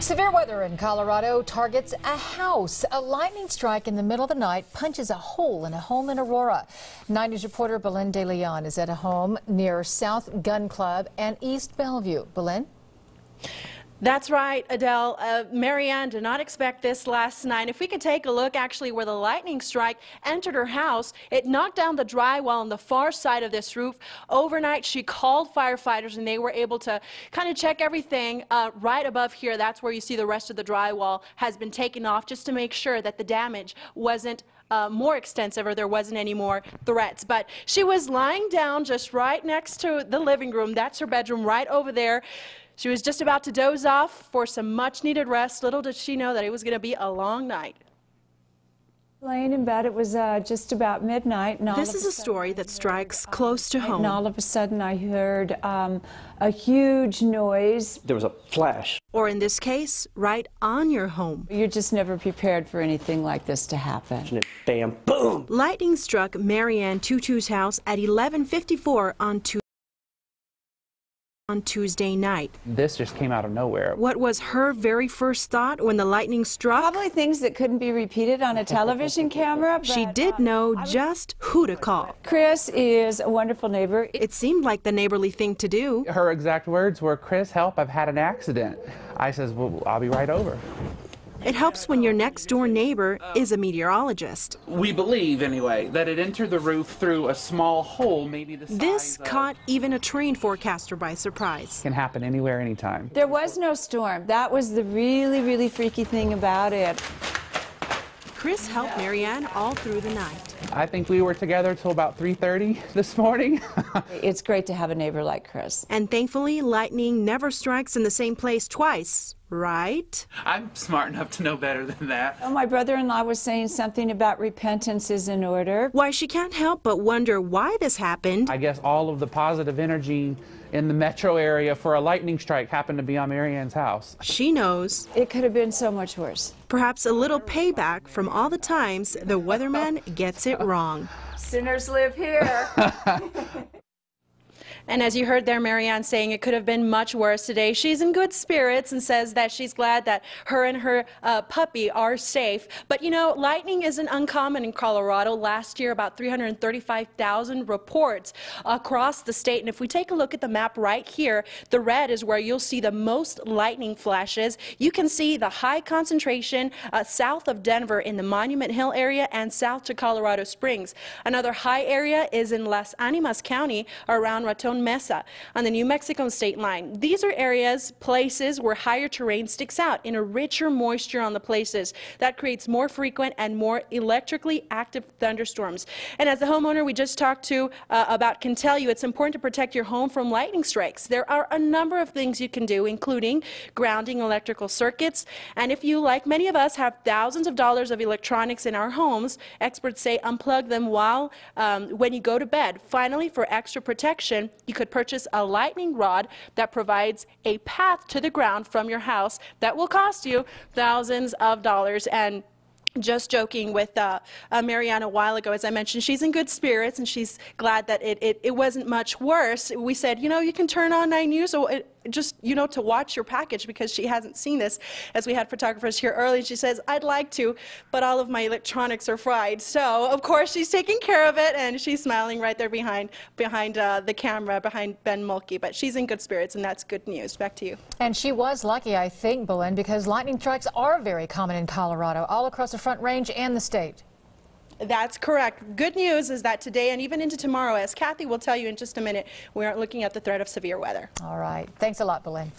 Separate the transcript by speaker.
Speaker 1: Severe weather in Colorado targets a house. A lightning strike in the middle of the night punches a hole in a home in Aurora. 9 News reporter Belen De Leon is at a home near South Gun Club and East Bellevue. Belen?
Speaker 2: That's right, Adele. Marianne did not expect this last night. If we could take a look actually where the lightning strike entered her house, it knocked down the drywall on the far side of this roof. Overnight, she called firefighters and they were able to kind of check everything right above here. That's where you see the rest of the drywall has been taken off just to make sure that the damage wasn't more extensive or there wasn't any more threats. But she was lying down just right next to the living room. That's her bedroom right over there. She was just about to doze off for some much-needed rest. Little did she know that it was going to be a long night.
Speaker 3: Laying in bed, it was just about midnight. And
Speaker 2: this is a story that strikes close to home.
Speaker 3: And all of a sudden I heard a huge noise.
Speaker 4: There was a flash.
Speaker 2: Or in this case, right on your home.
Speaker 3: You're just never prepared for anything like this to happen.
Speaker 4: And it, bam, boom!
Speaker 2: Lightning struck Marianne Tutu's house at 11:54 on Tuesday night.
Speaker 5: This just came out of nowhere.
Speaker 2: What was her very first thought when the lightning struck?
Speaker 3: Probably things that couldn't be repeated on a television camera. But,
Speaker 2: she did know just who to call.
Speaker 3: Chris is a wonderful neighbor.
Speaker 2: It seemed like the neighborly thing to do.
Speaker 5: Her exact words were, "Chris, help, I've had an accident." I says, "Well, I'll be right over."
Speaker 2: It helps when your next-door neighbor is a meteorologist.
Speaker 5: We believe, anyway, that it entered the roof through a small hole, maybe the size
Speaker 2: This caught even a trained forecaster by surprise.
Speaker 5: Can happen anywhere, anytime.
Speaker 3: There was no storm. That was the really freaky thing about it.
Speaker 2: Chris helped Marianne all through the night.
Speaker 5: I think we were together till about 3:30 this morning.
Speaker 3: It's great to have a neighbor like Chris.
Speaker 2: And thankfully, lightning never strikes in the same place twice, right?
Speaker 5: I'm smart enough to know better than that.
Speaker 3: Oh, my brother-in-law was saying something about repentance is in order.
Speaker 2: Why, she can't help but wonder why this happened.
Speaker 5: I guess all of the positive energy in the metro area for a lightning strike happened to be on Marianne's house.
Speaker 2: She knows.
Speaker 3: It could have been so much worse.
Speaker 2: Perhaps a little payback from all the times the weatherman gets it wrong.
Speaker 3: Sinners live here.
Speaker 2: And as you heard there, Marianne saying it could have been much worse today. She's in good spirits and says that she's glad that her and her puppy are safe. But you know, lightning isn't uncommon in Colorado. Last year, about 335,000 reports across the state. And if we take a look at the map right here, the red is where you'll see the most lightning flashes. You can see the high concentration south of Denver in the Monument Hill area and south to Colorado Springs. Another high area is in Las Animas County around Raton Mesa on the New Mexico state line. These are areas, places where higher terrain sticks out in a richer moisture on the places. That creates more frequent and more electrically active thunderstorms. And as the homeowner we just talked to about can tell you, it's important to protect your home from lightning strikes. There are a number of things you can do, including grounding electrical circuits. And if you, like many of us, have thousands of dollars of electronics in our homes, experts say unplug them when you go to bed. Finally, for extra protection, you could purchase a lightning rod that provides a path to the ground from your house that will cost you thousands of dollars. And just joking with Marianne a while ago, as I mentioned, she's in good spirits and she's glad that it wasn't much worse. We said, you know, you can turn on 9 News or just, you know, to watch your package because she hasn't seen this, as we had photographers here early. And she says, I'd like to, but all of my electronics are fried. So, of course, she's taking care of it and she's smiling right there behind the camera, behind Ben Mulkey. But she's in good spirits and that's good news. Back to you.
Speaker 1: And she was lucky, I think, Belen, because lightning strikes are very common in Colorado, all across the Front Range and the state.
Speaker 2: That's correct. Good news is that today and even into tomorrow, as Kathy will tell you in just a minute, we aren't looking at the threat of severe weather.
Speaker 1: All right. Thanks a lot, Belen.